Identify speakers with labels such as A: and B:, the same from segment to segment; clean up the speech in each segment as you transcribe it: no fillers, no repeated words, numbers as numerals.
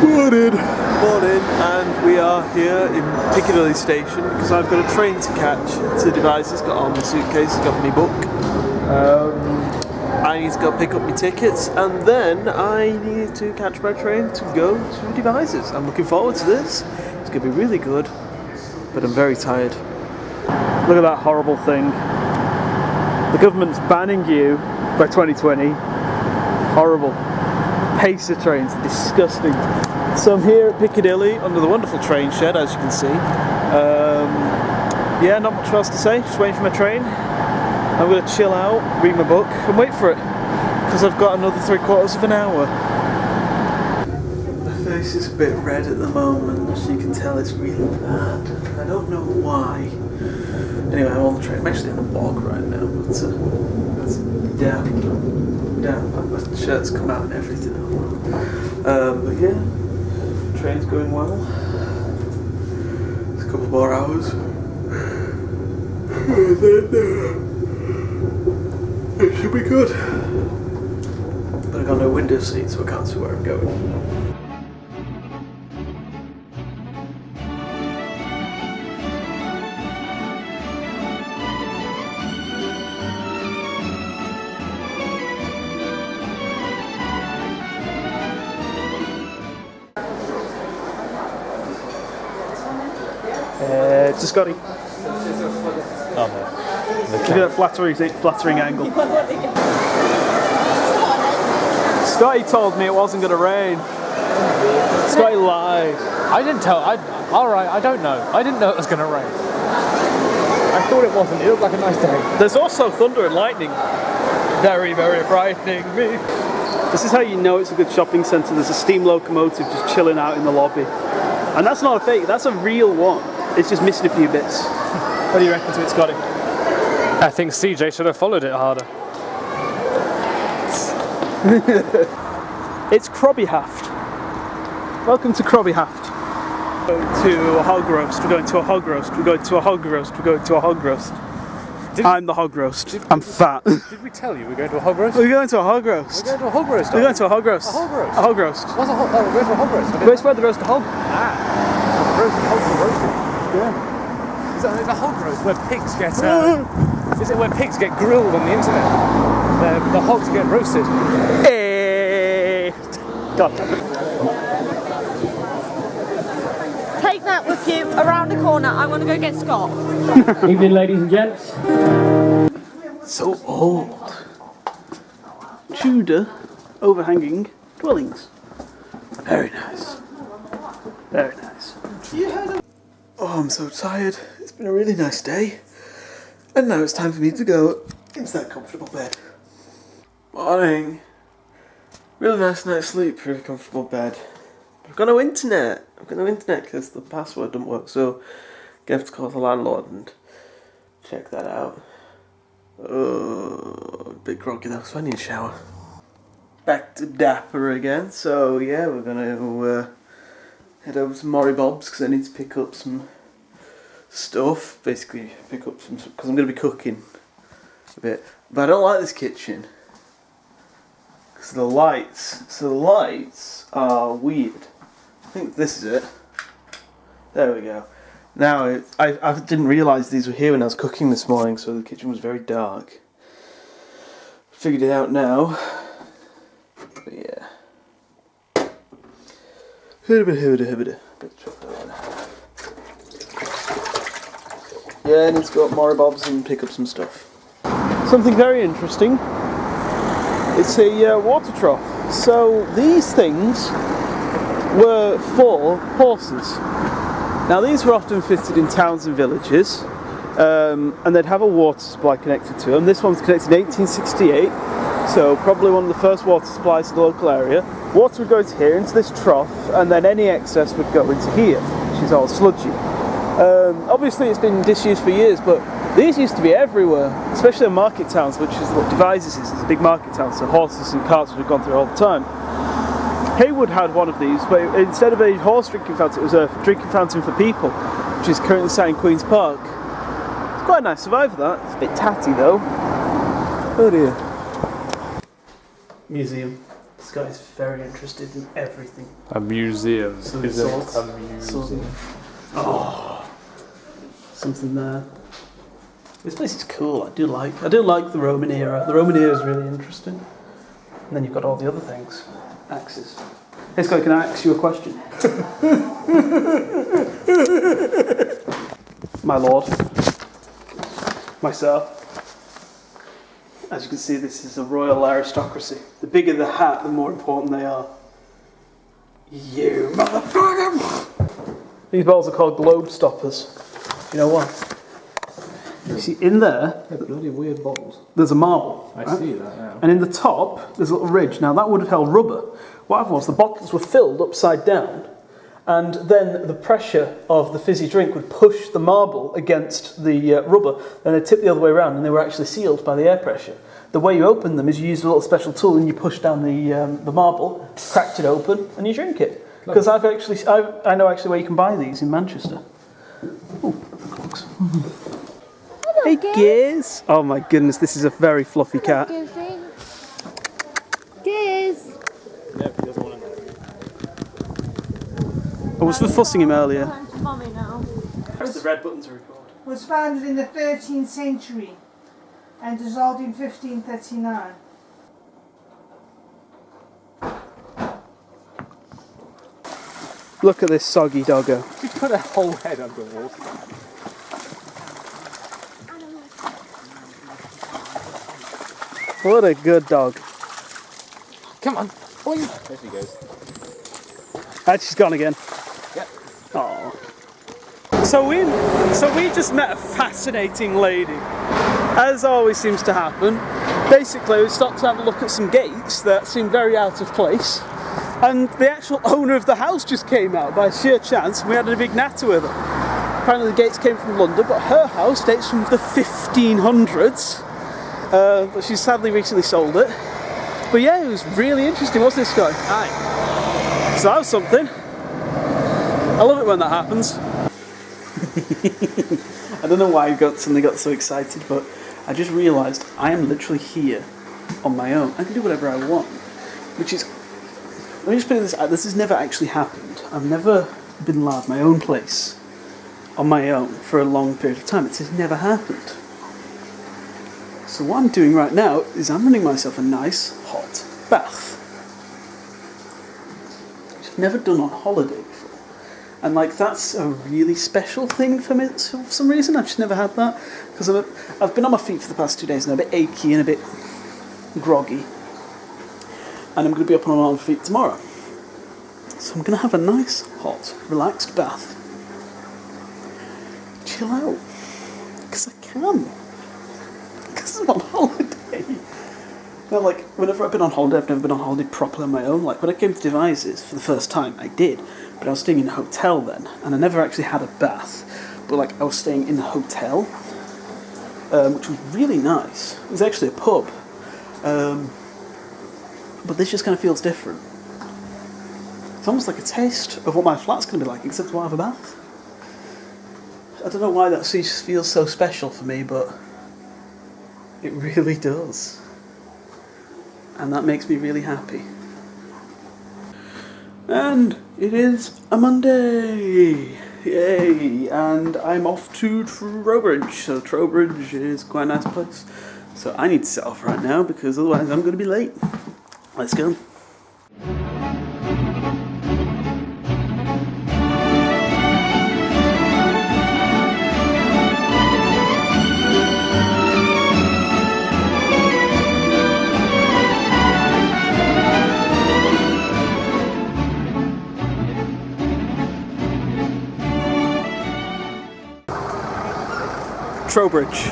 A: Morning, and we are here in Piccadilly Station because I've got a train to catch to Devizes. Got all my suitcase, got my book. I need to go pick up my tickets, and then I need to catch my train to go to Devizes. I'm looking forward to this. It's going to be really good, but I'm very tired.
B: Look at that horrible thing. The government's banning you by 2020. Horrible. Pacer trains, disgusting.
A: So I'm here at Piccadilly under the wonderful train shed, as you can see. Yeah, not much else to say, just waiting for my train. I'm going to chill out, read my book and wait for it, because I've got another 3/4 of an hour. My face is a bit red at the moment, as you can tell it's really bad. I don't know why. Anyway, I'm on the train. I'm actually in the bog right now, but that's damn. My shirt's come out and everything. But yeah, train's going well. It's a couple more hours. And then it should be good. But I've got no window seat, so I can't see where I'm going.
B: To Scotty.
C: Oh no.
B: Look at that flattering angle. Scotty told me it wasn't going to rain. Scotty lied.
C: I didn't tell. Alright, I don't know. I didn't know it was going to rain. I thought it wasn't. It looked like a nice day.
A: There's also thunder and lightning. Very, very frightening me.
B: This is how you know it's a good shopping centre. There's a steam locomotive just chilling out in the lobby. And that's not a fake, that's a real one. It's just missing a few bits. What do you reckon to it, Scotty?
C: I think CJ should have followed it harder.
B: It's Crobbyhaft. Welcome to Crobbyhaft.
A: We're going to a hog roast, we're going to a hog roast, we're going to a hog roast, we're going to a hog roast. I'm the hog roast. I'm fat.
C: Did we tell you we're going to a hog roast?
A: We're going to a hog roast.
C: We're going to a hog roast.
A: We're going to a hog roast.
C: A hog roast?
A: A hog roast.
C: What's a hog? Oh, we're going to a hog roast.
B: Where's where the roast hog?
C: Roast hogs are roasted.
B: Yeah.
C: Is that a hog roast where pigs get? Is it where pigs get grilled on the internet? The hogs get roasted.
B: God.
D: Take that with you around the corner. I want to go get Scott.
E: Evening, ladies and gents.
B: So old. Tudor overhanging dwellings. Very nice. Very nice.
A: Oh, I'm so tired. It's been a really nice day. And now it's time for me to go into that comfortable bed. Morning. Really nice night's sleep, really comfortable bed. I've got no internet. Because the password doesn't work, so I'm going to have to call the landlord and check that out. Oh, a bit groggy though, so I need a shower. Back to Dapper again, so yeah, we're going to head over to Mori Bob's because I need to pick up some stuff. Basically, pick up some, because I'm going to be cooking a bit. But I don't like this kitchen. Because the lights are weird. I think this is it. There we go. Now, I didn't realise these were here when I was cooking this morning, so the kitchen was very dark. Figured it out now. But yeah. Yeah, I need to go up Mori Bob's and pick up some stuff.
B: Something very interesting. It's a water trough. So these things were for horses. Now these were often fitted in towns and villages, and they'd have a water supply connected to them. This one's connected in 1868, so probably one of the first water supplies in the local area. Water would go into here, into this trough, and then any excess would go into here, which is all sludgy. Obviously it's been disused for years, but these used to be everywhere, especially in market towns, which is what Devizes is. It's a big market town, so horses and carts would have gone through all the time. Haywood had one of these, but instead of a horse drinking fountain, it was a drinking fountain for people, which is currently sat in Queen's Park. It's quite a nice survivor, that. It's a bit tatty though. Oh dear.
A: Museum.
B: This guy's very interested in everything.
C: A museum.
B: So
C: Is
B: it's
C: it
B: all-
C: a
B: so-
C: museum?
B: Oh, something there. This place is cool. I do like the Roman era. The Roman era is really interesting. And then you've got all the other things. Axes. Hey Scott, can I ask you a question? My lord. Myself. As you can see, this is a royal aristocracy. The bigger the hat, the more important they are. You motherfucker! These balls are called globe stoppers. Do you know why? You see, in there,
C: Bloody weird bottles.
B: there's a marble.
C: I
B: right?
C: see that now.
B: And in the top, there's a little ridge. Now, that would have held rubber. What happened was the bottles were filled upside down, and then the pressure of the fizzy drink would push the marble against the rubber, then they'd tip the other way around, and they were actually sealed by the air pressure. The way you open them is you use a little special tool, and you push down the marble, cracked it open, and you drink it. Because I know actually where you can buy these in Manchester. Oh, clogs. Hey, Gears! Oh my goodness, this is a very fluffy cat.
D: Gears.
B: I was fussing him earlier.
D: Time to mommy now.
B: The red buttons are recorded.
F: Was founded in the 13th century and dissolved in 1539.
B: Look at this soggy doggo.
C: You put a whole head under water.
B: What a good dog.
C: Come on. Boing. There she goes.
B: Ah, she's gone again.
C: Yep.
B: Oh. So we just met a fascinating lady, as always seems to happen. Basically, we stopped to have a look at some gates that seemed very out of place, and the actual owner of the house just came out by sheer chance, and we had a big natter with her. Apparently the gates came from London, but her house dates from the 1500s. But she's sadly recently sold it. But yeah, it was really interesting, wasn't it, Scott?
C: Aye.
B: So that was something. I love it when that happens. I don't know why I suddenly got so excited, but I just realised I am literally here on my own. I can do whatever I want, which is... Let me just put this out. This has never actually happened. I've never been allowed my own place on my own for a long period of time. It has never happened. So what I'm doing right now is I'm running myself a nice hot bath, which I've never done on holiday before. And like that's a really special thing for me. So for some reason I've just never had that, because I've been on my feet for the past 2 days and I'm a bit achy and a bit groggy. And I'm going to be up on my feet tomorrow. So I'm going to have a nice, hot, relaxed bath. Chill out. Because I can. Because I'm on holiday. Now, like, whenever I've been on holiday, I've never been on holiday properly on my own. Like, when I came to Devizes for the first time, I did. But I was staying in a hotel then. And I never actually had a bath. But, like, I was staying in the hotel. Which was really nice. It was actually a pub. But this just kind of feels different. It's almost like a taste of what my flat's going to be like, except I won't have a bath. I don't know why that feels so special for me, but it really does. And that makes me really happy. And it is a Monday! Yay! And I'm off to Trowbridge. So Trowbridge is quite a nice place. So I need to set off right now because otherwise I'm going to be late. Let's go. Trowbridge.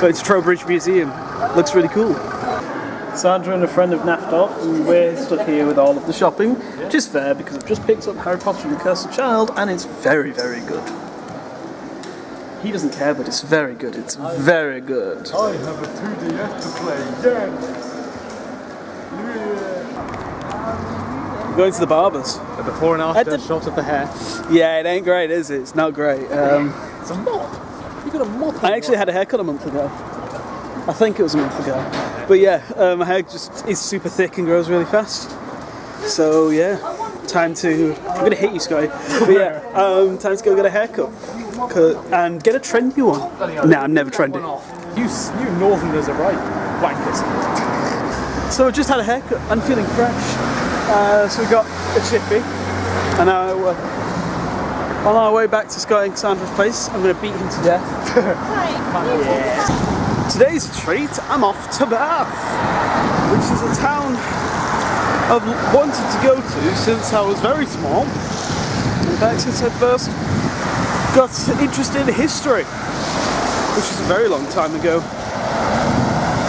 B: Going to Trowbridge Museum. Looks really cool. Sandra and a friend have naffed off and we're stuck here with all of the shopping, which is fair because I've just picked up Harry Potter and the Cursed Child and it's very, very good. He doesn't care, but it's very good. It's very good.
C: I have a 2DS to play. Yeah.
B: We're going to the barber's.
C: A before and after shot of the hair.
B: Yeah, it ain't great, is it? It's not great.
C: It's a mop. You got a mop.
B: I actually had a haircut a month ago. I think it was a month ago. But yeah, my hair just is super thick and grows really fast. So yeah, time to. I'm gonna hit you, Scotty. But yeah, time to go get a haircut and get a trendy one. Nah, I'm never trendy.
C: You Northerners are right, wankers.
B: So I just had a haircut. I'm feeling fresh. So we got a chippy, and now on our way back to Scotty and Cassandra's place, I'm gonna beat him to death. Yeah. Today's treat, I'm off to Bath, which is a town I've wanted to go to since I was very small. In fact, since I first got interested in history, which is a very long time ago.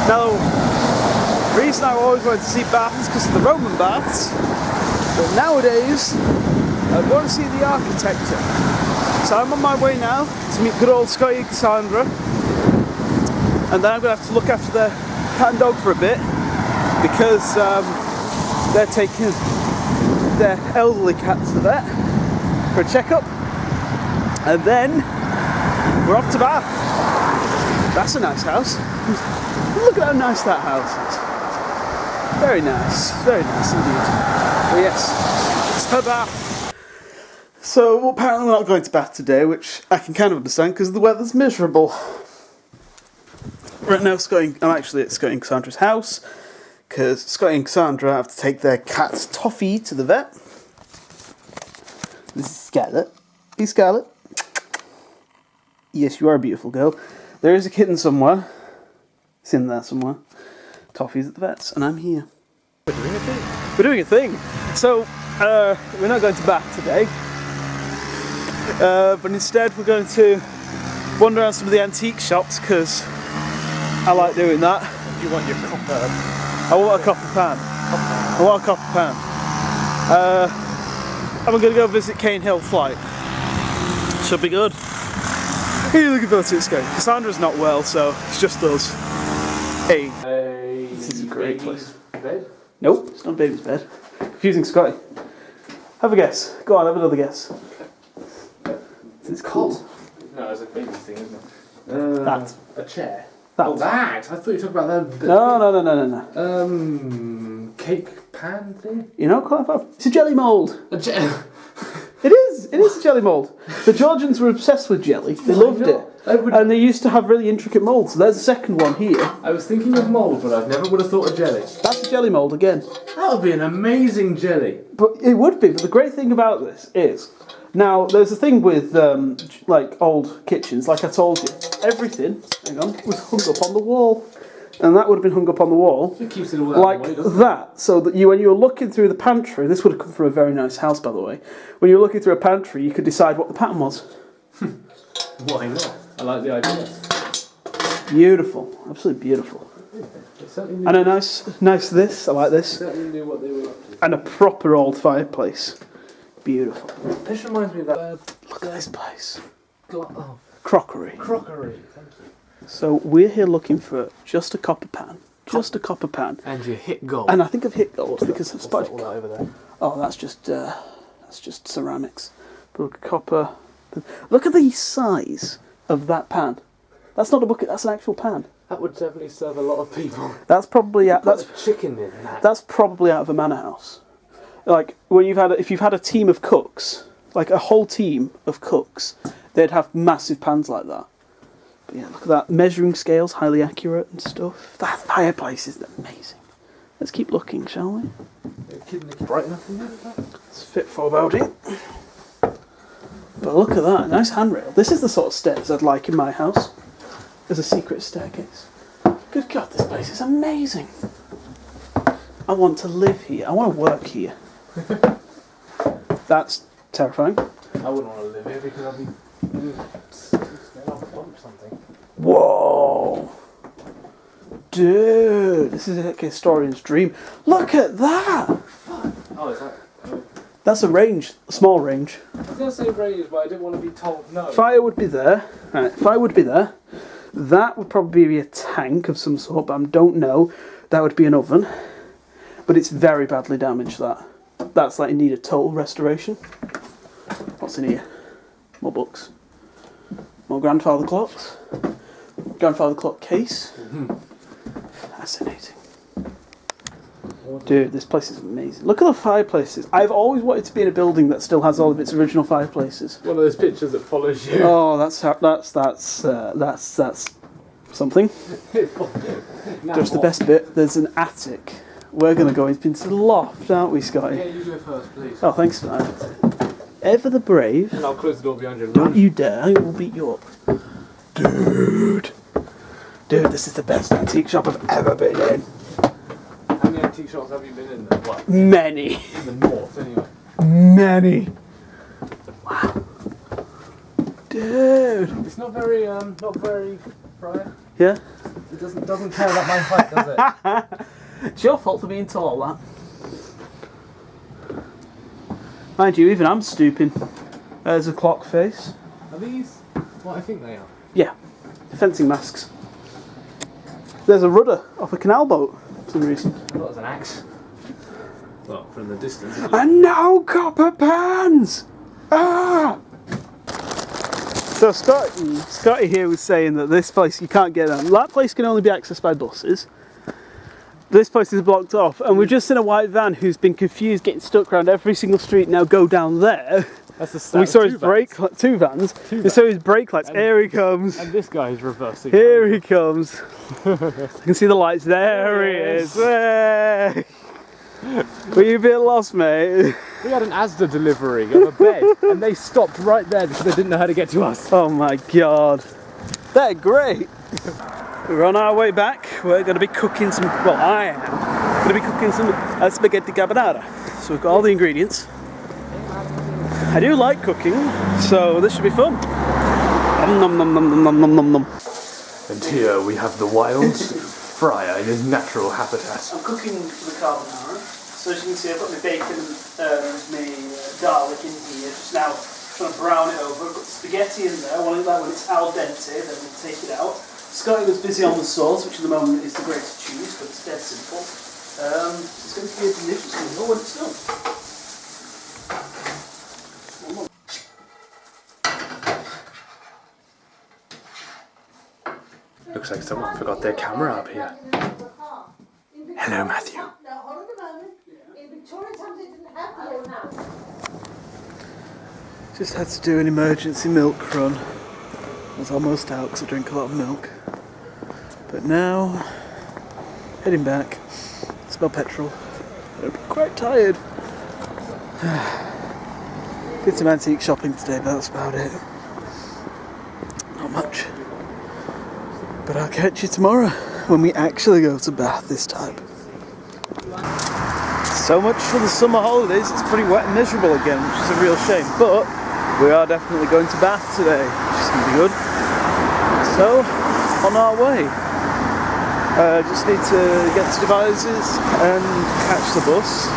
B: Now, the reason I always wanted to see Bath is because of the Roman baths, but nowadays I want to see the architecture. So I'm on my way now to meet good old Scotty and Cassandra, and then I'm going to have to look after their cat and dog for a bit because they're taking their elderly cat to the vet for a checkup, and then we're off to Bath. That's a nice house. Look at how nice that house is. Very nice indeed. But yes, it's to Bath. So apparently we're not going to Bath today, which I can kind of understand because the weather's miserable. Right now I'm actually at Scotty and Cassandra's house because Scotty and Cassandra have to take their cat Toffee to the vet. This is Scarlet. Hey Scarlet. Yes, you are a beautiful girl. There is a kitten somewhere. It's in there somewhere. Toffee's at the vet's, and I'm here.
C: We're doing a thing.
B: We're doing a thing. So, we're not going to Bath today. But instead we're going to wander around some of the antique shops, because I like doing that.
C: You want your copper...
B: I want a copper pan. I want a copper pan. I'm going to go visit Cane Hill Flight. Should be good. Really looking forward to it, going. Cassandra's not well, so it's just us. Hey. This is a great place.
C: Bed?
B: Nope, it's not baby's bed. Confusing Scotty. Have a guess. Go on, have another guess. It's cool.
C: No, it's a baby thing, isn't it?
B: That.
C: A chair.
B: That.
C: Oh, that! I thought you were talking about that.
B: No.
C: Cake pan thing?
B: You know, it's a jelly mould.
C: A chair.
B: It is a jelly mould. The Georgians were obsessed with jelly. They loved it. And they used to have really intricate moulds. So there's a second one here.
C: I was thinking of mould, but I never would have thought of jelly.
B: That's a jelly mould again.
C: That would be an amazing jelly.
B: But it would be. But the great thing about this is, now there's a thing with like old kitchens. Like I told you, everything, was hung up on the wall, and that would have been hung up on the wall.
C: It keeps it all out
B: like
C: of the way, doesn't
B: that, so that when you were looking through the pantry, this would have come from a very nice house, by the way. When you were looking through a pantry, you could decide what the pattern was.
C: Why not? I like the idea.
B: Beautiful, absolutely beautiful. And a nice this. I like this.
C: Certainly knew what they were up to.
B: And a proper old fireplace. Beautiful.
C: This reminds me of that.
B: Look at this place.
C: Oh,
B: Crockery.
C: crockery. Thank you.
B: So we're here looking for just a copper pan. Just a copper pan.
C: And you hit gold.
B: And I think I've hit gold because I've spotted.
C: All that over there.
B: Oh, that's just ceramics. But copper. Look at the size of that pan. That's not a bucket. That's an actual pan.
C: That would definitely serve a lot of people.
B: That's probably
C: Put a chicken in that.
B: That's probably out of a manor house. Like when if you've had a team of cooks, like a whole team of cooks, they'd have massive pans like that. But yeah, look at that. Measuring scales, highly accurate and stuff. That fireplace is amazing. Let's keep looking, shall we?
C: Bright enough in there?
B: It's fit for voting. But look at that, nice handrail. This is the sort of stairs I'd like in my house. There's a secret staircase. Good God, this place is amazing. I want to live here. I want to work here. That's terrifying.
C: I wouldn't want to live here because I'd be scared off a bump or something.
B: Whoa! Dude, this is like a historian's dream. Look at that!
C: Oh, is that...
B: That's a range, a small range.
C: I was going to say range, but I didn't want to be told no.
B: Fire would be there. Right, fire would be there. That would probably be a tank of some sort, but I don't know. That would be an oven. But it's very badly damaged, that. That's like in need of total restoration. What's in here? More books. More grandfather clocks. Grandfather clock case. Fascinating. Dude, this place is amazing. Look at the fireplaces. I've always wanted to be in a building that still has all of its original fireplaces.
C: One of those pictures that follows you.
B: Oh, that's something. Just the best bit. There's an attic. We're gonna go into the loft, aren't we, Scotty?
C: Yeah, you go first, please.
B: Oh, thanks for that. Ever the brave.
C: And I'll close the door behind you.
B: Don't you dare! I will beat you up, dude. Dude, this is the best antique shop I've ever been in.
C: How many antique shops have you been in then? What?
B: Many.
C: In the north, anyway.
B: Many. Wow. Dude.
C: It's not very prior.
B: Yeah?
C: It doesn't care about my height, does it?
B: It's your fault for being tall, that. Mind you, even I'm stooping. There's a clock face.
C: Are these what I think they are?
B: Yeah. Fencing masks. There's a rudder off a canal boat for some reason.
C: I thought it was an axe. Well, from the distance.
B: And now copper pans! Ah! So Scotty here was saying that this place you can't get on. That place can only be accessed by buses. This place is blocked off, and we're just in a white van who's been confused, getting stuck around every single street. Now go down there.
C: That's the
B: We saw his two vans. We saw his brake lights. Here he comes.
C: And this guy is reversing.
B: Here he comes. I can see the lights. There he is. Hey. Were you a bit lost, mate?
C: We had an Asda delivery of a bed, and they stopped right there because they didn't know how to get to us.
B: Oh my god. They're great. We're on our way back. We're going to be cooking some, well, I am going to be cooking some spaghetti carbonara. So we've got all the ingredients. I do like cooking, so this should be fun. Nom nom nom nom nom nom nom nom.
C: And here we have the wild fryer in his natural habitat.
B: I'm cooking the carbonara. So as you can see, I've got my bacon and my garlic in here just now. Trying to brown it over. I've got the spaghetti in there. I want it like when it's al dente, then we'll take it out. Scotty was busy on the sauce, which at the moment is the greatest choose, but it's dead simple. It's going to be a delicious meal when it's done.
C: Looks like someone forgot their camera up here. Hello, Matthew.
B: Just had to do an emergency milk run. I was almost out because I drink a lot of milk. But now, heading back. Smell petrol. I'm quite tired. Did some antique shopping today, but that's about it. Not much. But I'll catch you tomorrow when we actually go to Bath this time. So much for the summer holidays. It's pretty wet and miserable again, which is a real shame. But we are definitely going to Bath today, which is going to be good. So, on our way. Just need to get to Devizes and catch the bus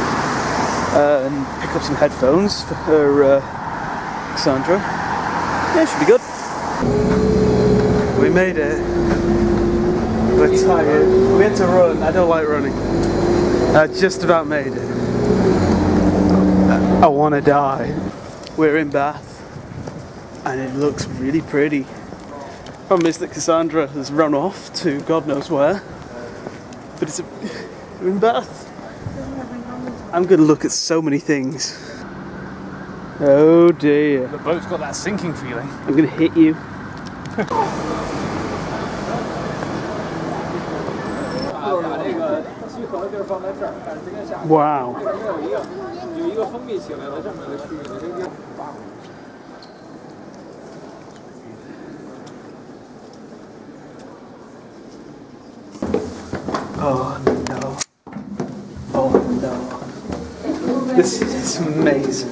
B: and pick up some headphones for Cassandra. Yeah, it should be good. We made it. We're tired. We had to run. I don't like running. I just about made it. I want to die. We're in Bath and it looks really pretty. Problem is that Cassandra has run off to God knows where. But we're in Bath. I'm going to look at so many things. Oh dear.
C: The boat's got that sinking feeling.
B: I'm going to hit you. Wow. Oh no. Oh no. This is amazing.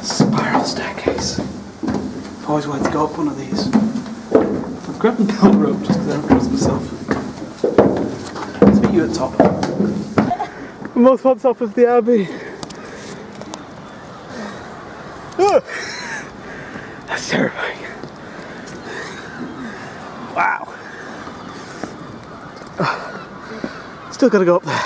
B: Spiral staircase. I've always wanted to go up one of these. I've grabbed the belt rope just because I don't trust myself. Let's meet you at top. I'm almost on top of the Abbey. Ugh. That's terrifying. Wow. Still gotta go up there.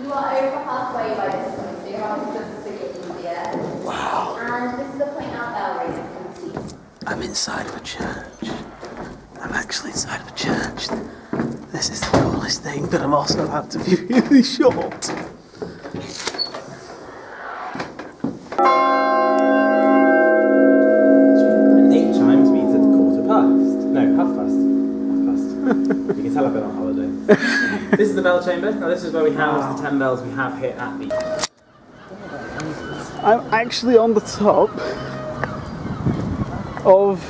G: You are over halfway by this point, so your arms just to get easier.
B: Wow.
G: And this is the point our bell rings empty.
B: I'm inside of a church. actually inside of a church. This is the coolest thing, but I'm also had to be really short.
H: 8 chimes means it's 1/4 past. No, 1/2 past. 1/2 past. You can tell I've been on holiday. This is the bell chamber. Now this is where we house the 10 bells we have here at the...
B: I'm actually on the top of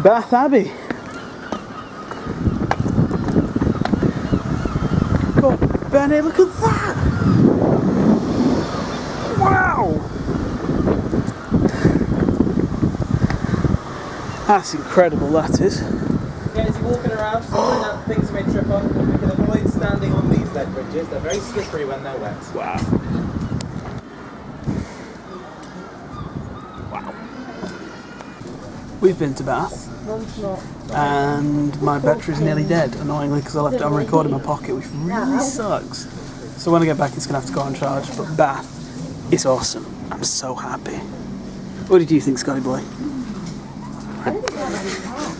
B: Bath Abbey. God, Benny, look at that! Wow! That's incredible, that is.
H: Yeah, as you're walking around, following up things you may trip on, we can avoid standing on these lead bridges. They're very slippery when they're wet.
B: Wow. We've been to Bath, and my battery's nearly dead, annoyingly, because I left it on record in my pocket, which really sucks. So when I get back, it's going to have to go on charge, but Bath is awesome. I'm so happy. What did you think, Scotty boy?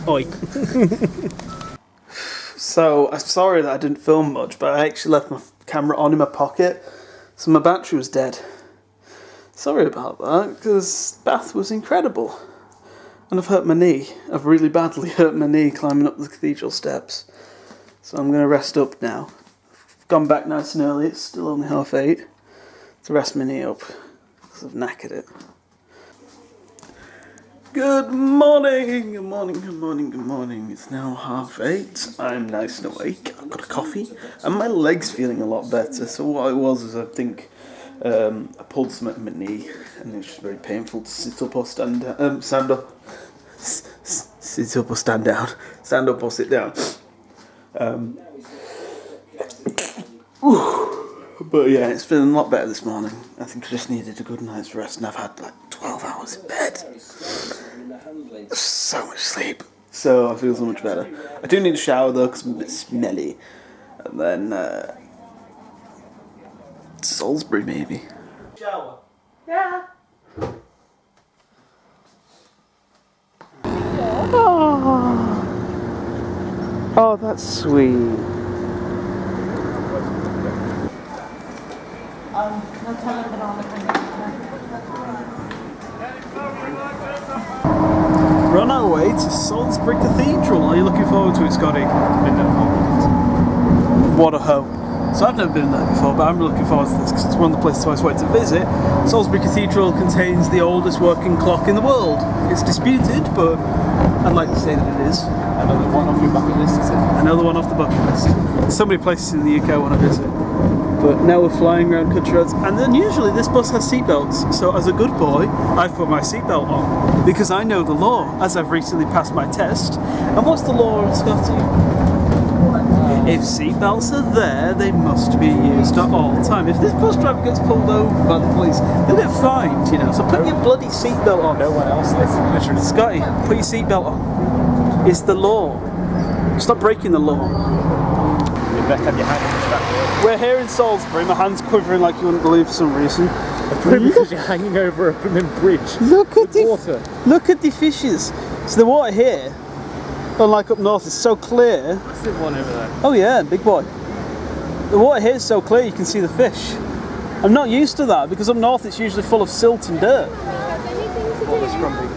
B: Oi. So, I'm sorry that I didn't film much, but I actually left my camera on in my pocket, so my battery was dead. Sorry about that, because Bath was incredible. And I've hurt my knee. I've really badly hurt my knee climbing up the cathedral steps. So I'm going to rest up now. I've gone back nice and early, it's still only 8:30, to rest my knee up, because I've knackered it. Good morning, good morning, good morning, good morning. It's now 8:30. I'm nice and awake. I've got a coffee, and my leg's feeling a lot better. So what it was is I think I pulled something in my knee, and it was just very painful to sit up or stand down. Stand up. Sit up or stand down. Stand up or sit down. But yeah, it's feeling a lot better this morning. I think I just needed a good night's rest, and I've had like 12 hours in bed. So much sleep. So I feel so much better. I do need a shower though, because I'm a bit smelly. And then Salisbury maybe.
H: Shower.
F: Yeah.
B: Oh, that's sweet. We're on our way to Salisbury Cathedral. Are you looking forward to it, Scotty?
C: Been there before.
B: What a hope. So I've never been there before, but I'm looking forward to this because it's one of the places I always wanted to visit. Salisbury Cathedral contains the oldest working clock in the world. It's disputed, but I'd like to say that it is.
C: Another one off your bucket list, is it?
B: Another one off the bucket list. So many places in the UK I want to visit. But now we're flying around country roads, and then usually this bus has seatbelts. So as a good boy, I've put my seatbelt on because I know the law, as I've recently passed my test. And what's the law, Scotty? If seatbelts are there, they must be used at all time. If this bus driver gets pulled over by the police, he'll get fined, you know. So put your bloody seatbelt on.
C: No one else, literally.
B: Scotty, put your seatbelt on. It's the law. Stop breaking the law.
C: You best have your hand on the back.
B: We're here in Salisbury. My hand's quivering like you wouldn't believe for some reason.
C: Probably because you're hanging over a blooming bridge.
B: Look at the
C: water.
B: Look at the fishes. So the water here, unlike up north, is so clear.
C: What's the one over there?
B: Oh yeah, big boy. The water here is so clear you can see the fish. I'm not used to that because up north it's usually full of silt and dirt.
C: What was scrumpy?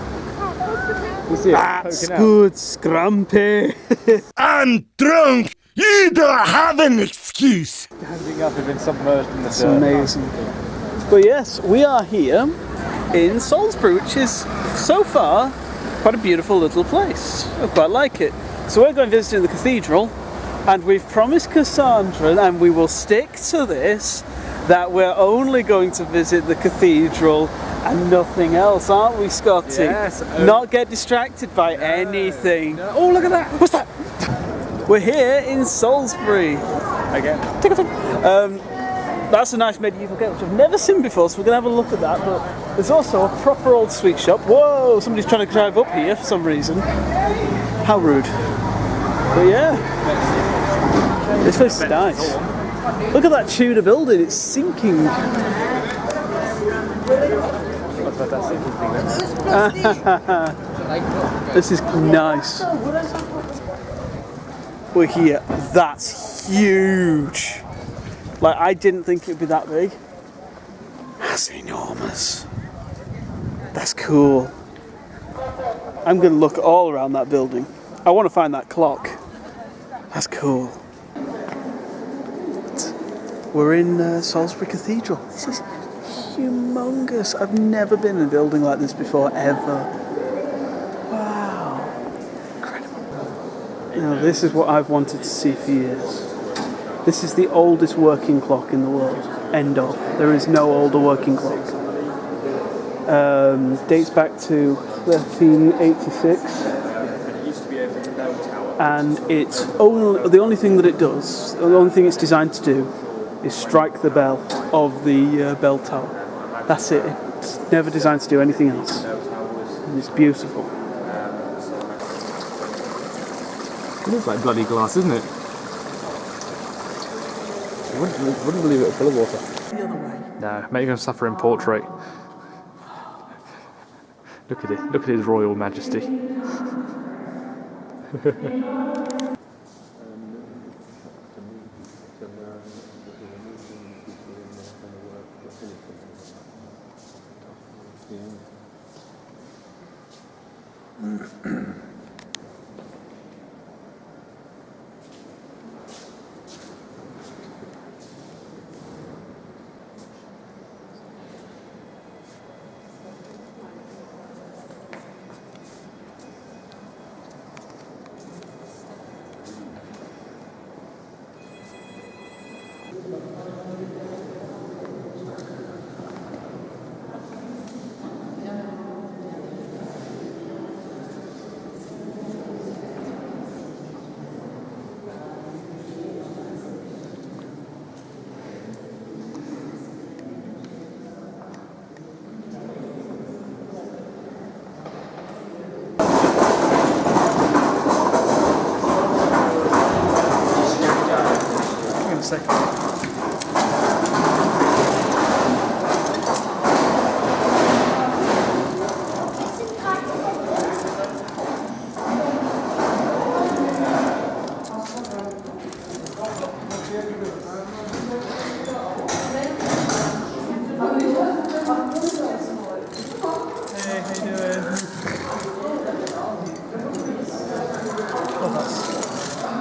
C: You see it
B: That's
C: poking out.
B: good, scrumpy.
I: I'm drunk! You don't have an excuse!
C: Everything else has been submerged in the
B: It's
C: dirt.
B: amazing. But yes, we are here in Salisbury, which is so far quite a beautiful little place. I quite like it. So we're going visiting the cathedral, and we've promised Cassandra, and we will stick to this, that we're only going to visit the cathedral and nothing else, aren't we, Scotty?
C: Yes.
B: Not get distracted by anything.
C: No. Oh, look at that!
B: What's that? We're here in Salisbury.
C: Again.
B: Take a thing. That's a nice medieval gate, which I've never seen before, so we're going to have a look at that. But there's also a proper old sweet shop. Whoa, somebody's trying to drive up here for some reason. How rude. But yeah, this place is nice. Look at that Tudor building, it's sinking.
C: What's that sinking thing then?
B: This is nice. we're here. That's huge. Like, I didn't think it'd be that big. That's enormous. That's cool. I'm going to look all around that building. I want to find that clock. That's cool. We're in Salisbury Cathedral. This is humongous. I've never been in a building like this before, ever. Wow. Incredible. Now, this is what I've wanted to see for years. This is the oldest working clock in the world. End of. There is no older working clock. Dates back to 1386. And it's the only thing that it does, the only thing it's designed to do, is strike the bell of the bell tower. That's it. It's never designed to do anything else. And it's beautiful.
C: It looks like bloody glass, isn't it? I wouldn't believe it was full of water.
B: The other way.
C: No, mate, you're going to suffer in portrait. Look at it. Look at his royal majesty.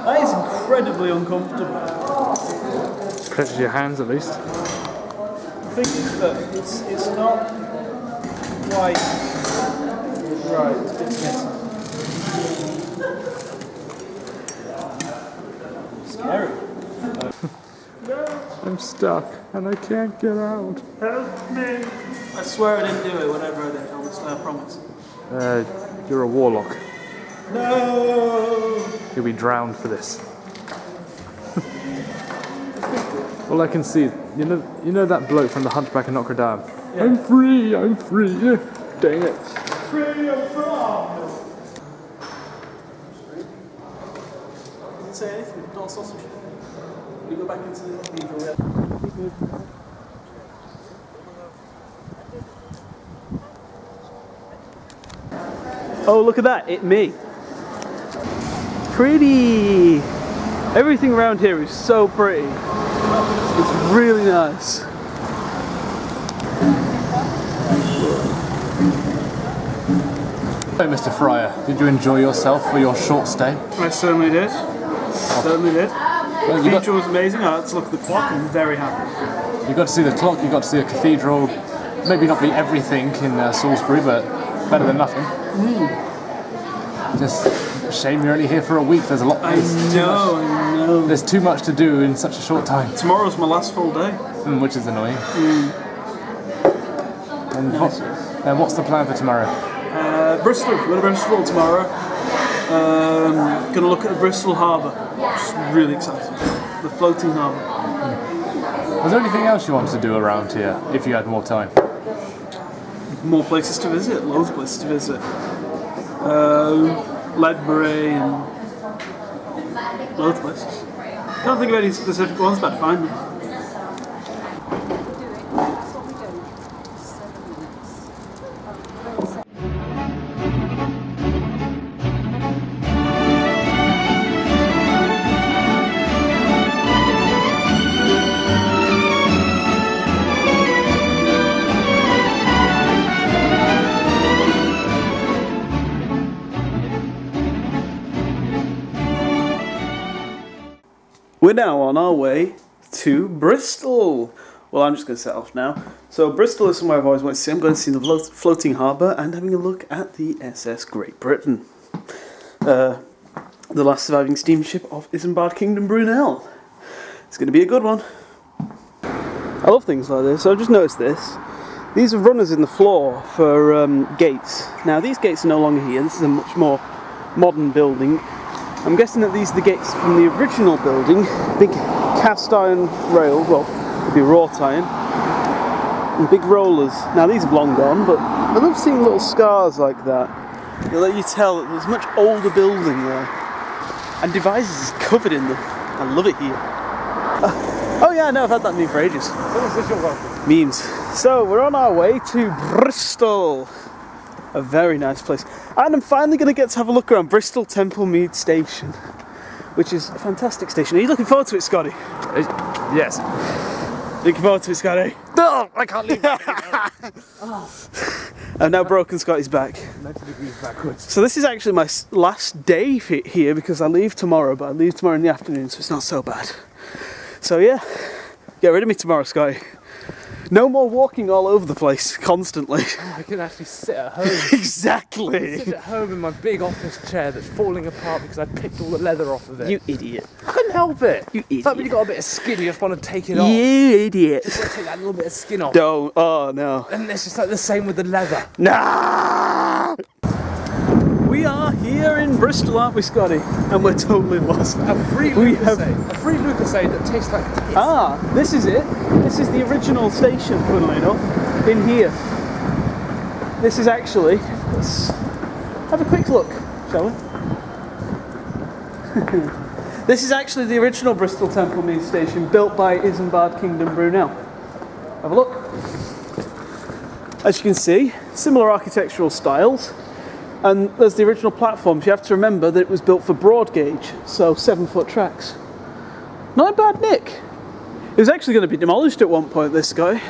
B: That is incredibly uncomfortable.
C: Protected your hands at least.
B: The thing is that it's not quite right. It's scary.
C: I'm stuck and I can't get out.
B: Help me! I swear I didn't do it whenever I did. I promise.
C: You're a warlock.
B: No!
C: You'll be drowned for this. All I can see, you know that bloke from the Hunchback of Notre Dame. Yeah. I'm free. Yeah. Dang it.
B: Free I'm from. Didn't say anything. Not sausage. We go back into the cathedral. Yeah. Oh, look at that! It's me. Pretty. Everything around here is so pretty. It's really nice.
C: Hey, Mr. Fryer, did you enjoy yourself for your short stay?
B: I certainly did. The cathedral was amazing. I had to look at the clock. I'm very happy.
C: You got to see the clock. You got to see a cathedral. Maybe not be everything in Salisbury, but better than nothing. Just a shame you're only here for a week. There's a lot. I know. There's too much to do in such a short time.
B: Tomorrow's my last full day.
C: Which is annoying. And what's the plan for tomorrow?
B: Bristol. We're going to Bristol tomorrow. Going to look at the Bristol Harbour. Just really excited. The floating harbour.
C: Was there anything else you wanted to do around here if you had more time?
B: More places to visit. Loads of places to visit. Ledbury and loads of places. Can't think of any specific ones, but find them. We're now on our way to Bristol. Well, I'm just going to set off now. So Bristol is somewhere I've always wanted to see. I'm going to see the floating harbour and having a look at the SS Great Britain. The last surviving steamship of Isambard Kingdom Brunel. It's going to be a good one. I love things like this. So I've just noticed this. These are runners in the floor for gates. Now these gates are no longer here. This is a much more modern building. I'm guessing that these are the gates from the original building. Big cast iron rail, well, it'd be wrought iron. And big rollers. Now these have long gone, but I love seeing little scars like that. They'll let you tell that there's a much older building there. And Devizes is covered in them. I love it here. Oh yeah, no, I've had that meme for ages. Memes. So we're on our way to Bristol. A very nice place. And I'm finally going to get to have a look around Bristol Temple Mead Station, which is a fantastic station. Are you looking forward to it, Scotty?
C: Yes.
B: Looking forward to it, Scotty?
C: No, I can't leave that.
B: I've now broken Scotty's back.
C: 90 degrees backwards.
B: So this is actually my last day here because I leave tomorrow, but I leave tomorrow in the afternoon, so it's not so bad. So yeah, get rid of me tomorrow, Scotty. No more walking all over the place constantly.
C: Oh, I can actually sit at home.
B: Exactly.
C: Sit at home in my big office chair that's falling apart because I picked all the leather off of it.
B: You idiot.
C: I couldn't help it.
B: You idiot.
C: It's like when you got a bit of skin, you just want to take it off.
B: You idiot.
C: Just want to take that little bit of skin off.
B: Don't. Oh no.
C: And it's just like the same with the leather.
B: Nah. We are here in Bristol, aren't we, Scotty? And we're totally lost.
C: A free Lucasade that tastes like piss.
B: Ah, this is it. This is the original station, funnily enough, in here. This is actually, let's have a quick look, shall we? This is actually the original Bristol Temple Mead Station, built by Isambard Kingdom Brunel. Have a look. As you can see, similar architectural styles. And there's the original platforms. You have to remember that it was built for broad gauge, so 7-foot tracks. Not in bad nick. It was actually going to be demolished at one point, this guy.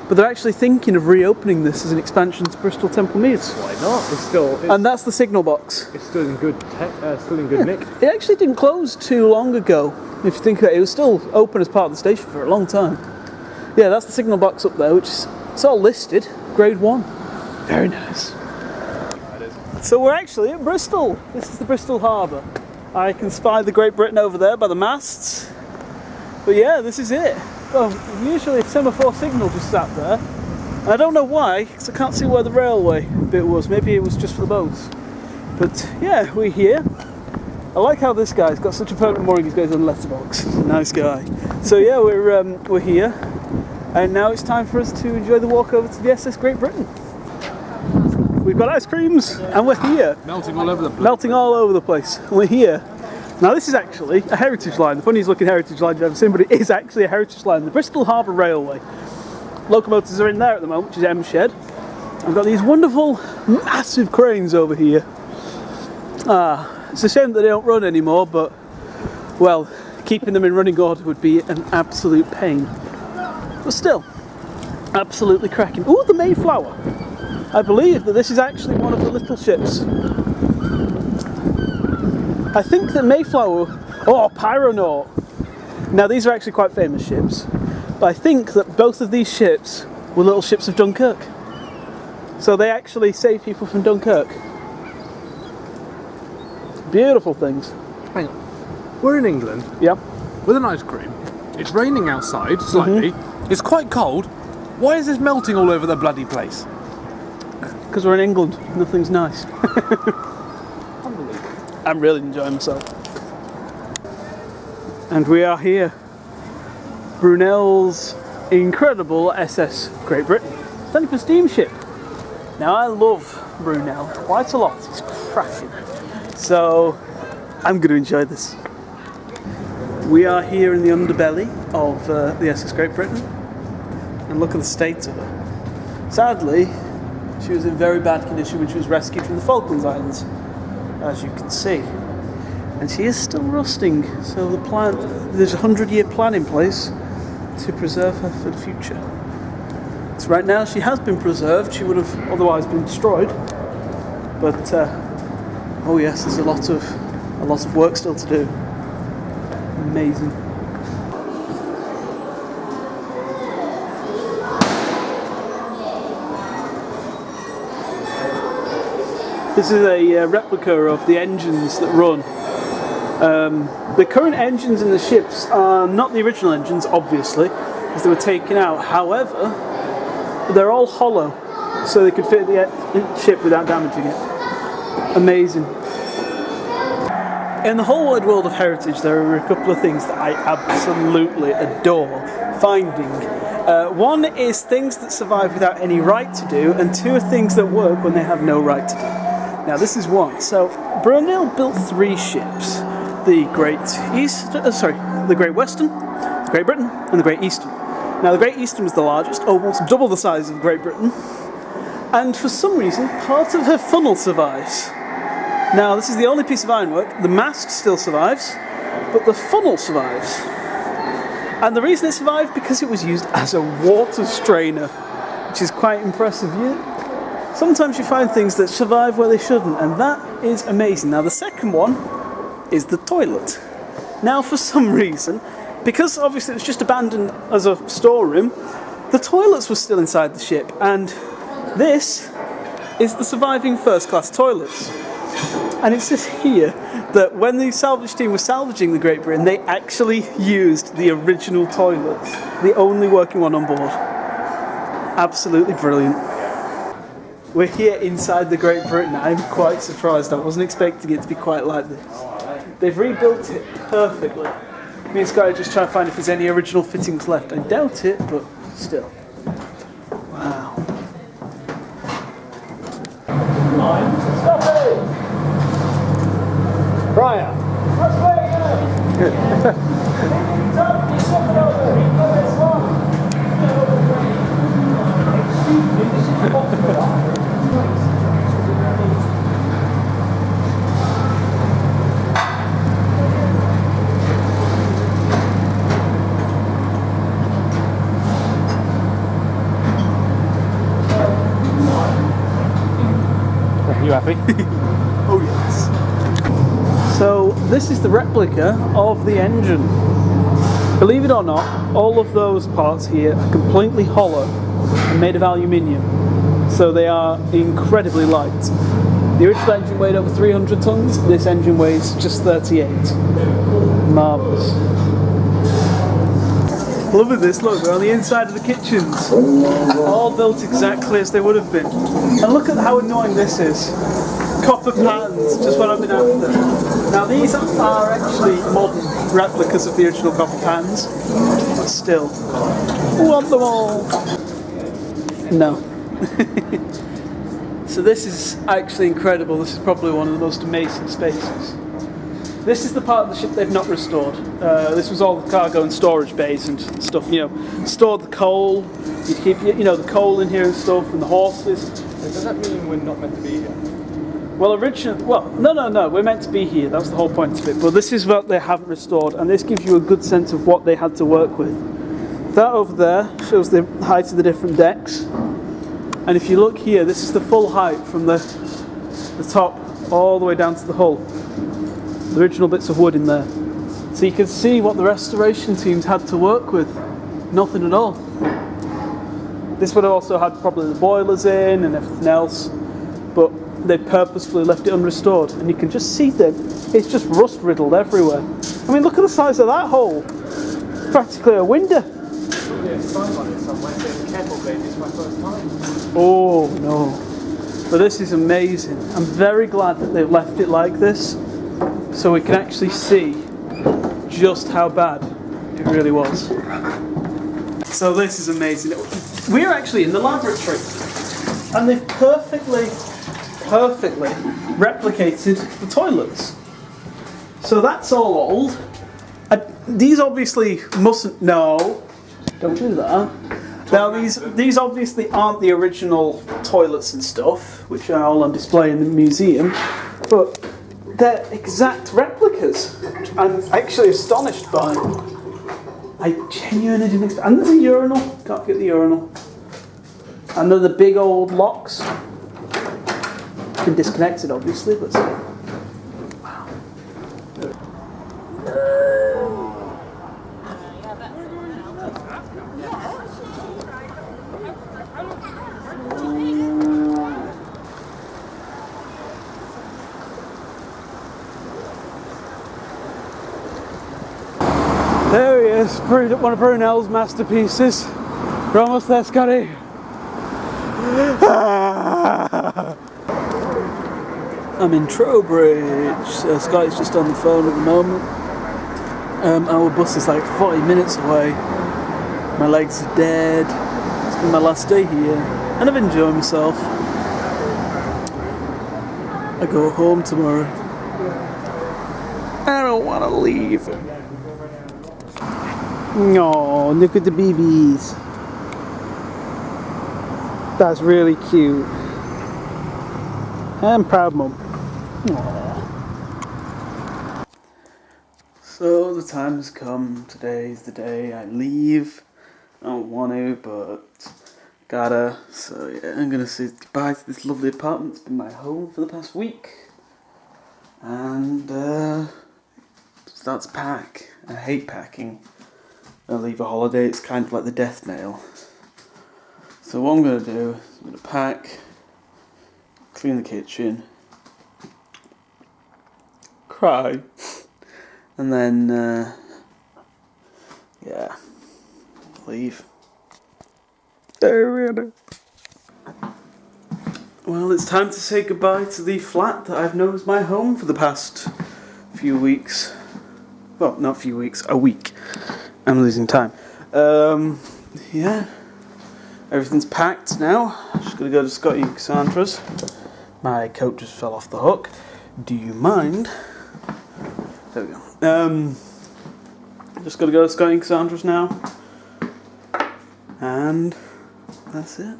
B: But they're actually thinking of reopening this as an expansion to Bristol Temple Meads.
C: Why not?
B: And that's the signal box.
C: It's still in good nick.
B: It actually didn't close too long ago. If you think about it, it was still open as part of the station for a long time. Yeah, that's the signal box up there, which is it's all listed, grade 1. Very nice. So we're actually at Bristol. This is the Bristol Harbour. I can spy the Great Britain over there by the masts. But yeah, this is it. Well, usually a semaphore signal just sat there. And I don't know why, because I can't see where the railway bit was. Maybe it was just for the boats. But yeah, we're here. I like how this guy's got such a permanent mooring. He's got on letterbox. Nice guy. So yeah, we're here. And now it's time for us to enjoy the walk over to the SS Great Britain. We've got ice creams, and we're here.
C: Melting all over the place.
B: Melting all over the place. And we're here. Now this is actually a heritage line, the funniest looking heritage line you've ever seen, but it is actually a heritage line, the Bristol Harbour Railway. Locomotives are in there at the moment, which is M Shed. I've got these wonderful, massive cranes over here. It's a shame that they don't run anymore, but, well, keeping them in running order would be an absolute pain. But still, absolutely cracking. Ooh, the Mayflower. I believe that this is actually one of the little ships. I think that Mayflower, Pyronaut. Now these are actually quite famous ships, but I think that both of these ships were little ships of Dunkirk. So they actually saved people from Dunkirk. Beautiful things.
C: Hang on. We're in England.
B: Yep.
C: With an ice cream. It's raining outside slightly. It's quite cold. Why is this melting all over the bloody place?
B: Because we're in England, nothing's nice. I'm really enjoying myself. And we are here. Brunel's incredible SS Great Britain. Standing for steamship. Now I love Brunel quite a lot, it's cracking. So I'm going to enjoy this. We are here in the underbelly of the SS Great Britain. And look at the state of her. Sadly, she was in very bad condition when she was rescued from the Falklands Islands, as you can see. And she is still rusting, so there's a 100-year plan in place to preserve her for the future. So right now she has been preserved, she would have otherwise been destroyed. But oh yes, there's a lot of work still to do. Amazing. This is a replica of the engines that run. The current engines in the ships are not the original engines, obviously, because they were taken out. However, they're all hollow, so they could fit the ship without damaging it. Amazing. In the whole wide world of heritage, there are a couple of things that I absolutely adore finding. One is things that survive without any right to do, and two are things that work when they have no right to do. Now this is one. So Brunel built 3 ships: the Great Western, the Great Britain, and the Great Eastern. Now the Great Eastern was the largest, almost double the size of Great Britain, and for some reason part of her funnel survives. Now this is the only piece of ironwork. The mast still survives, but the funnel survives. And the reason it survived, because it was used as a water strainer, which is quite impressive. Sometimes you find things that survive where they shouldn't, and that is amazing. Now the second one is the toilet. Now for some reason, because obviously it was just abandoned as a storeroom, the toilets were still inside the ship, and this is the surviving first class toilets. And it says here that when the salvage team was salvaging the Great Britain, they actually used the original toilets, the only working one on board. Absolutely brilliant. We're here inside the Great Britain. I'm quite surprised. I wasn't expecting it to be quite like this. They've rebuilt it perfectly. Me and Sky are just trying to find if there's any original fittings left. I doubt it, but still. Wow.
C: Stop it! Brian. That's where you happy?
B: Oh yes. So this is the replica of the engine. Believe it or not, all of those parts here are completely hollow and made of aluminium. So they are incredibly light. The original engine weighed over 300 tons, this engine weighs just 38. Marvellous. Look at this, look, we're on the inside of the kitchens. All built exactly as they would have been. And look at how annoying this is. Copper pans, just what I've been after. Now these are actually modern replicas of the original copper pans, but still. Want them all? No. So this is actually incredible. This is probably one of the most amazing spaces. This is the part of the ship they've not restored. This was all the cargo and storage bays and stuff, stored the coal. You keep, the coal in here and stuff, and the horses.
C: Does that mean we're not meant to be here?
B: Well, no, we're meant to be here. That was the whole point of it. But this is what they haven't restored, and this gives you a good sense of what they had to work with. That over there shows the height of the different decks. And if you look here, this is the full height from the top all the way down to the hull. The original bits of wood in there. So you can see what the restoration teams had to work with. Nothing at all. This would have also had probably the boilers in and everything else, but they purposefully left it unrestored, and you can just see that it's just rust riddled everywhere. I mean, look at the size of that hole. It's practically a window.
C: Yeah, sign on it somewhere saying, "Careful, baby, it's my first time."
B: Oh no. But this is amazing. I'm very glad that they've left it like this, so we can actually see just how bad it really was. So this is amazing. We're actually in the laboratory, and they've perfectly replicated the toilets. So that's all old. These obviously mustn't. No, don't do that. Now these obviously aren't the original toilets and stuff, which are all on display in the museum, but they're exact replicas. I'm actually astonished by them. I genuinely didn't expect. And there's a urinal. Can't forget the urinal. And they're the big old locks. Been disconnected, obviously, but still. Wow. There he is, one of Brunel's masterpieces. We're almost there, Scotty. I'm in Trowbridge. Scotty's just on the phone at the moment. Our bus is like 40 minutes away. My legs are dead. It's been my last day here, and I've enjoyed myself. I go home tomorrow. I don't want to leave. No, look at the babies. That's really cute. I'm proud, Mum. Aww.
A: So the time has come. Today's the day I leave. I don't want to, but gotta. So yeah, I'm gonna say goodbye to this lovely apartment. It's been my home for the past week. And start to pack. I hate packing. I leave a holiday, it's kind of like the death nail. So what I'm going to do is I'm going to pack, clean the kitchen, cry, and then, yeah, leave. Well, it's time to say goodbye to the flat that I've known as my home for the past few weeks. Well, not a few weeks, a week. I'm losing time. Yeah. Everything's packed now. Just gonna go to Scotty and Cassandra's. My coat just fell off the hook. Do you mind? There we go. Just gotta go to Scotty and Cassandra's now. And that's it.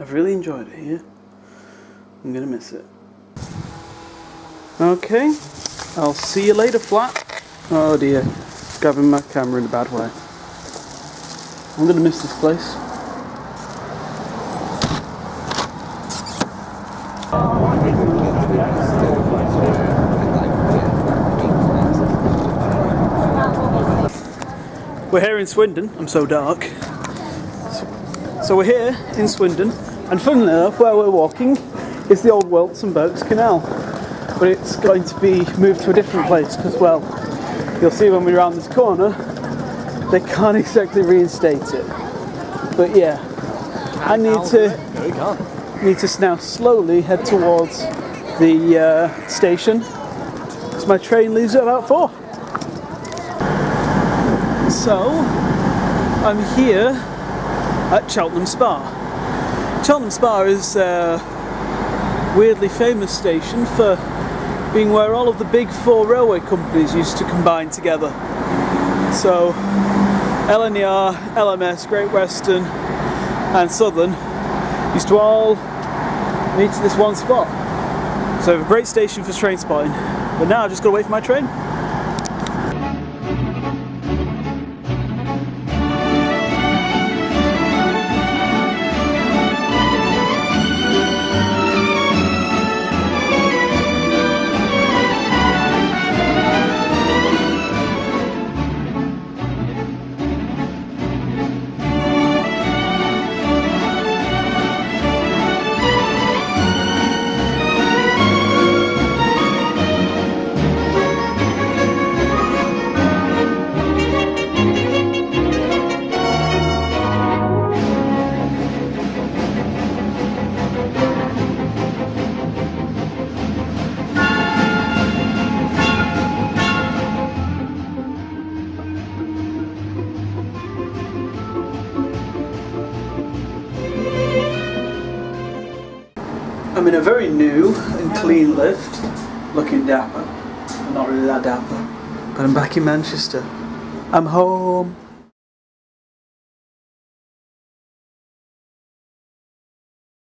A: I've really enjoyed it here. I'm gonna miss it. Okay, I'll see you later, flat. Oh dear, grabbing my camera in a bad way. I'm gonna miss this place. We're here in Swindon. I'm so dark. So we're here in Swindon, and funnily enough, where we're walking is the old Welts and Boats Canal. But it's going to be moved to a different place because, well, you'll see when we're around this corner, they can't exactly reinstate it. But yeah, I need to now slowly head towards the station because my train leaves at about 4. So I'm here at Cheltenham Spa. Cheltenham Spa is a weirdly famous station for being where all of the big 4 railway companies used to combine together. So LNER, LMS, Great Western and Southern used to all meet to this one spot. So we have a great station for train spotting. But now I've just got to wait for my train. I'm in a very new and clean lift, looking dapper. I'm not really that dapper, but I'm back in Manchester. I'm home.